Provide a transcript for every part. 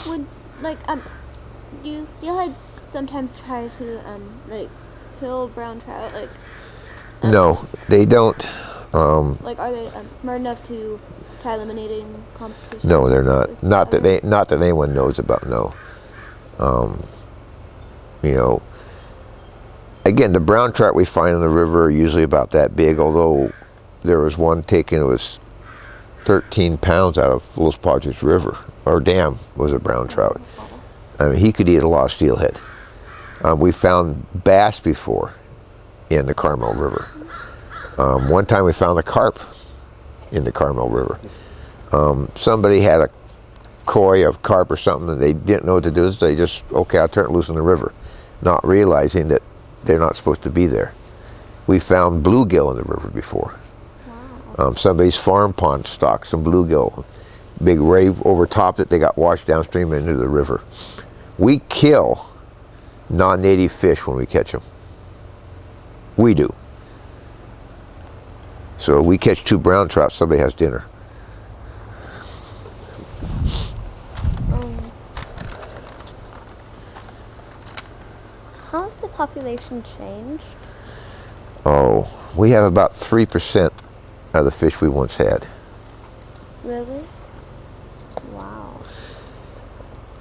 Would do you steelhead sometimes try to kill brown trout? No, they don't. Are they smart enough to try eliminating competition? No, they're not. Not that anyone knows about. No. Again, the brown trout we find in the river are usually about that big. Although there was one taken, it was 13 pounds out of Los Padres River or dam was a brown trout. I mean, he could eat a lot of steelhead. We found bass before in the Carmel River. One time we found a carp in the Carmel River. Somebody had a koi of carp or something and they didn't know what to do, so they just, okay, I'll turn it loose in the river, not realizing that they're not supposed to be there. We found bluegill in the river before. Wow. Somebody's farm pond stocked some bluegill. Big wave overtopped it, they got washed downstream into the river. We kill non-native fish when we catch them. We do. So we catch 2 brown trout, somebody has dinner. How has the population changed? Oh, we have about 3% of the fish we once had. Really? Wow.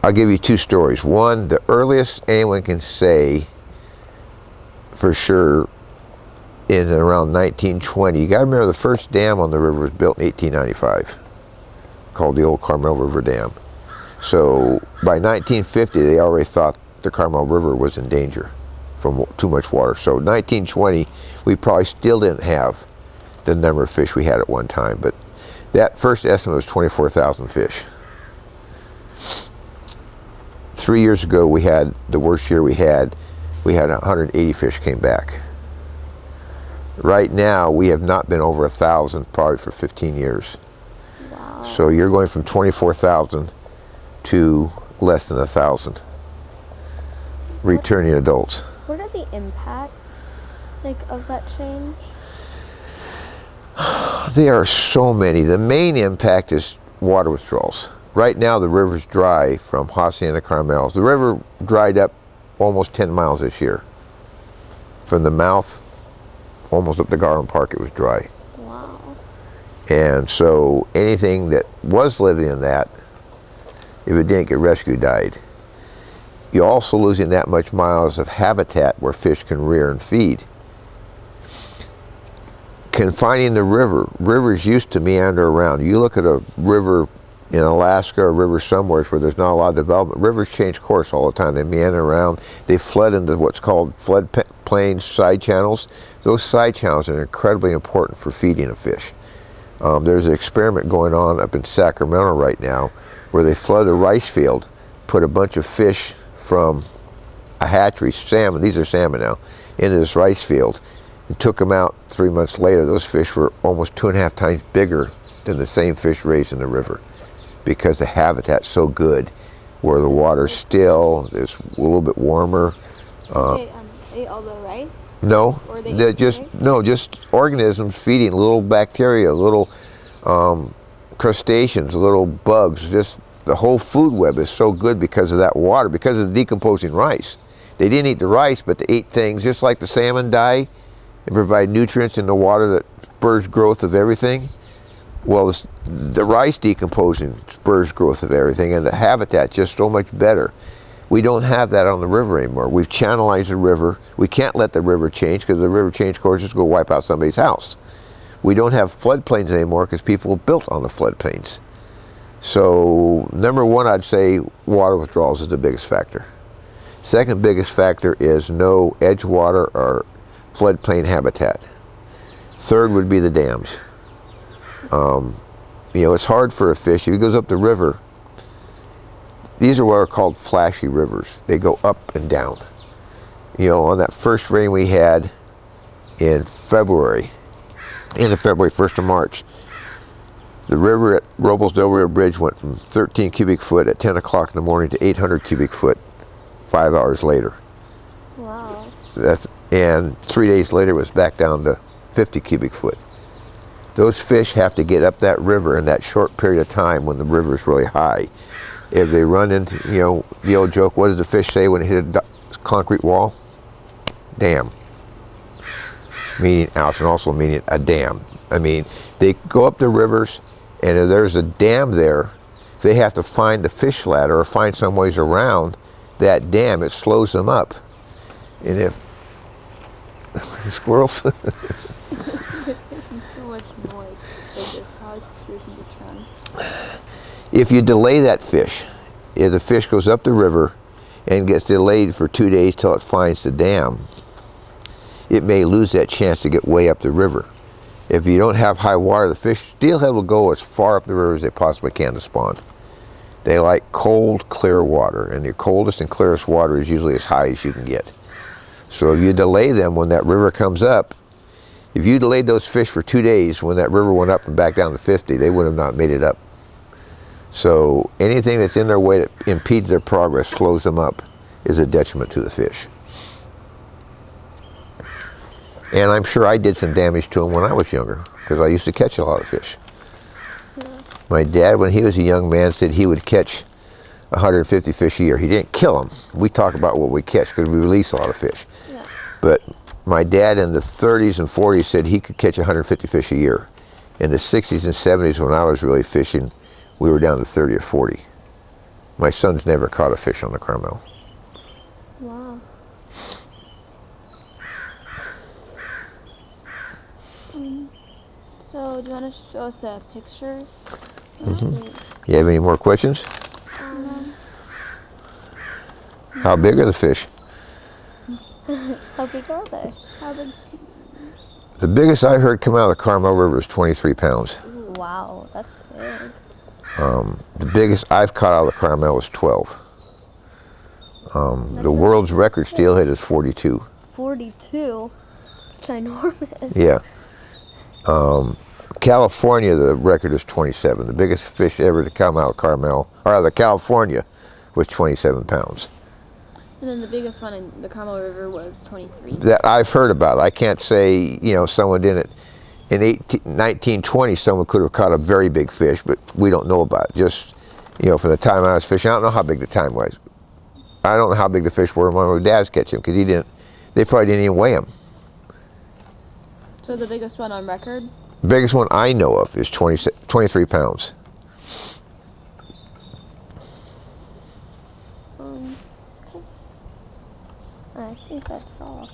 I'll give you 2 stories. One, the earliest anyone can say for sure is around 1920. You got to remember the first dam on the river was built in 1895, called the old Carmel River Dam. So by 1950, they already thought the Carmel River was in danger from too much water. So 1920, we probably still didn't have the number of fish we had at one time, but that first estimate was 24,000 fish. 3 years ago, we had the worst year we had 180 fish came back. Right now, we have not been over 1,000 probably for 15 years. Wow. So you're going from 24,000 to less than 1,000 returning adults. What are the impacts of that change? There are so many. The main impact is water withdrawals. Right now the river's dry from Hacienda Carmel. The river dried up almost 10 miles this year. From the mouth almost up to Garland Park it was dry. Wow. And so anything that was living in that, if it didn't get rescued, died. You're also losing that much miles of habitat where fish can rear and feed. Confining the river. Rivers used to meander around. You look at a river in Alaska, a river somewhere where there's not a lot of development. Rivers change course all the time. They meander around. They flood into what's called flood plains side channels. Those side channels are incredibly important for feeding a fish. There's an experiment going on up in Sacramento right now where they flood a rice field, put a bunch of fish from a hatchery, salmon, these are salmon now, into this rice field, and took them out 3 months later. Those fish were almost 2.5 times bigger than the same fish raised in the river because the habitat's so good where the water's still, it's a little bit warmer. They ate all the rice? No, they're just organisms feeding little bacteria, little crustaceans, little bugs. Just the whole food web is so good because of that water, because of the decomposing rice. They didn't eat the rice, but they ate things just like the salmon die and provide nutrients in the water that spurs growth of everything. Well, the rice decomposing spurs growth of everything, and the habitat just so much better. We don't have that on the river anymore. We've channelized the river. We can't let the river change because the river change course is going to wipe out somebody's house. We don't have floodplains anymore because people built on the floodplains. So number one, I'd say water withdrawals is the biggest factor. Second biggest factor is no edgewater or floodplain habitat. Third would be the dams. It's hard for a fish. If he goes up the river, these are what are called flashy rivers. They go up and down. On that first rain we had in February, end of February, 1st of March, the river at Robles Del Rio Bridge went from 13 cubic foot at 10 o'clock in the morning to 800 cubic foot 5 hours later. Wow. And 3 days later it was back down to 50 cubic foot. Those fish have to get up that river in that short period of time when the river is really high. If they run into, the old joke, what does the fish say when it hit a concrete wall? Dam. Meaning out, and also meaning a dam. I mean, they go up the rivers, and if there's a dam there, they have to find the fish ladder or find some ways around that dam. It slows them up. And if squirrels, Making so much noise, they just probably screwed me the trunk. if you delay that fish, if the fish goes up the river and gets delayed for 2 days till it finds the dam, it may lose that chance to get way up the river. If you don't have high water, the fish steelhead will go as far up the river as they possibly can to spawn. They like cold, clear water, and the coldest and clearest water is usually as high as you can get. So if you delay them when that river comes up, if you delayed those fish for 2 days, when that river went up and back down to 50, they would have not made it up. So anything that's in their way that impedes their progress, slows them up, is a detriment to the fish. And I'm sure I did some damage to them when I was younger, because I used to catch a lot of fish. My dad, when he was a young man, said he would catch 150 fish a year. He didn't kill them. We talk about what we catch because we release a lot of fish. Yeah. But my dad in the 30s and 40s said he could catch 150 fish a year. In the 60s and 70s, when I was really fishing, we were down to 30 or 40. My son's never caught a fish on the Carmel. Wow. So, do you want to show us a picture? You have any more questions? How big are the fish? How big are they? How big? The biggest I heard come out of the Carmel River is 23 pounds. Ooh, wow, that's big. The biggest I've caught out of the Carmel is 12. The world's record steelhead is 42. 42? It's ginormous. Yeah. California, the record is 27. The biggest fish ever to come out of Carmel, or out of California, was 27 pounds. And then the biggest one in the Carmel River was 23. That I've heard about. I can't say, someone did it. In 1920, someone could have caught a very big fish, but we don't know about it. Just, from the time I was fishing, I don't know how big the time was. I don't know how big the fish were when my dad's catching them, because they probably didn't even weigh them. So the biggest one on record? The biggest one I know of is 23 pounds. Okay. I think that's all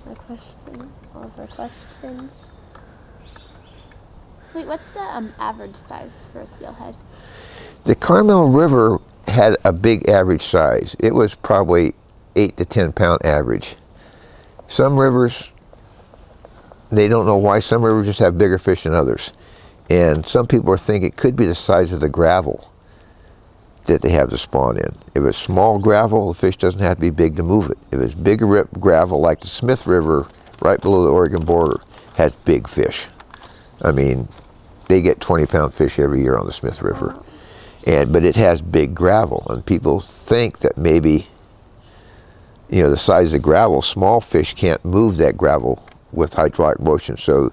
of our questions. Wait, what's the average size for a steelhead? The Carmel River had a big average size. It was probably 8 to 10 pound average. Some rivers, they don't know why, some rivers just have bigger fish than others. And some people think it could be the size of the gravel that they have to spawn in. If it's small gravel, the fish doesn't have to be big to move it. If it's big gravel, like the Smith River right below the Oregon border, has big fish. I mean, they get 20-pound fish every year on the Smith River. But it has big gravel, and people think that maybe, the size of the gravel, small fish can't move that gravel with hydraulic motion. So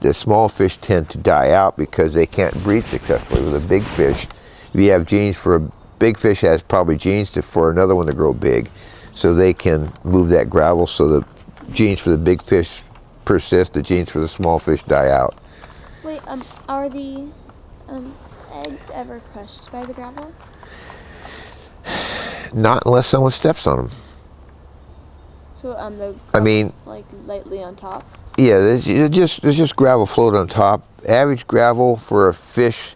the small fish tend to die out because they can't breed successfully with a big fish. If you have genes for a big fish, has probably genes for another one to grow big, so they can move that gravel. So the genes for the big fish persist, the genes for the small fish die out. Wait, are the eggs ever crushed by the gravel? Not unless someone steps on them. So the like lightly on top. Yeah, there's just gravel floating on top. Average gravel for a fish,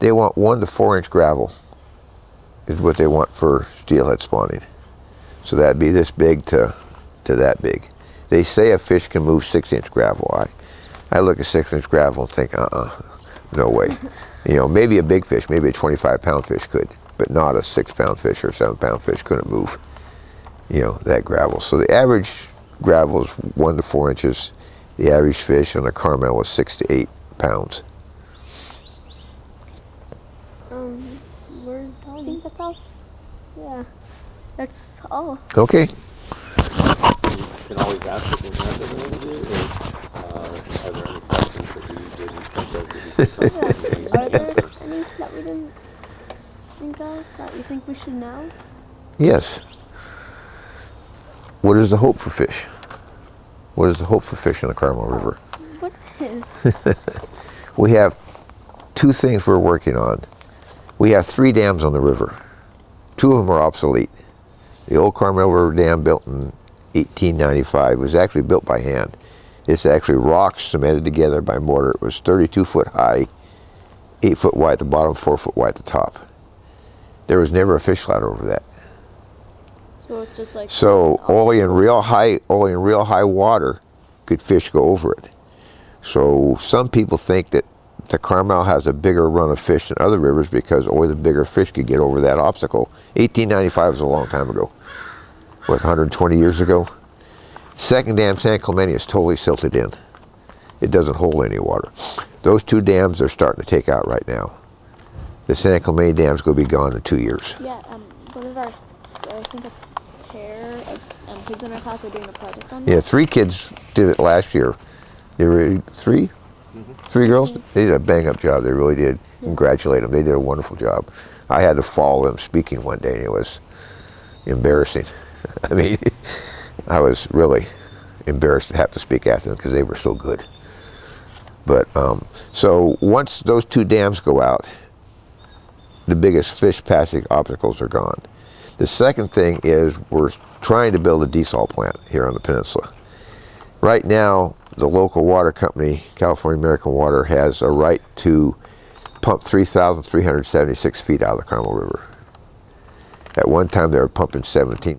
they want 1 to 4 inch gravel is what they want for steelhead spawning. So that'd be this big to that big. They say a fish can move 6 inch gravel. I look at 6 inch gravel and think, no way. Maybe a big fish, maybe a 25-pound fish could, but not a 6-pound fish or 7-pound fish couldn't move, that gravel. So the average gravel is 1 to 4 inches. The average fish on a Carmel was 6 to 8 pounds. I think that's all. Yeah, that's all. Okay. You can always ask if you have to do, Are there any questions that you didn't think of that you think Are of? there any that we didn't think of that you think we should know? Yes. What is the hope for fish? What is the hope for fish in the Carmel River? What is? We have two things we're working on. We have 3 dams on the river. 2 of them are obsolete. The old Carmel River Dam, built in 1895, was actually built by hand. It's actually rocks cemented together by mortar. It was 32 foot high, 8 foot wide at the bottom, 4 foot wide at the top. There was never a fish ladder over that. So it's just like. So only in real high water could fish go over it. So some people think that the Carmel has a bigger run of fish than other rivers because only the bigger fish could get over that obstacle. 1895 was a long time ago. What, 120 years ago? Second dam, San Clemente, is totally silted in. It doesn't hold any water. Those 2 dams they're starting to take out right now. The San Clemente dam's going to be gone in 2 years. Yeah, what is I think a pair of kids in our class are doing a project on that. Yeah, 3 kids did it last year. They were 3? 3 girls? They did a bang-up job. They really did. Congratulate them. They did a wonderful job. I had to follow them speaking one day, and it was embarrassing. I mean, I was really embarrassed to have to speak after them because they were so good. But so once those 2 dams go out, the biggest fish passing obstacles are gone. The second thing is we're trying to build a desal plant here on the peninsula. Right now, the local water company, California American Water, has a right to pump 3,376 feet out of the Carmel River. At one time, they were pumping 17.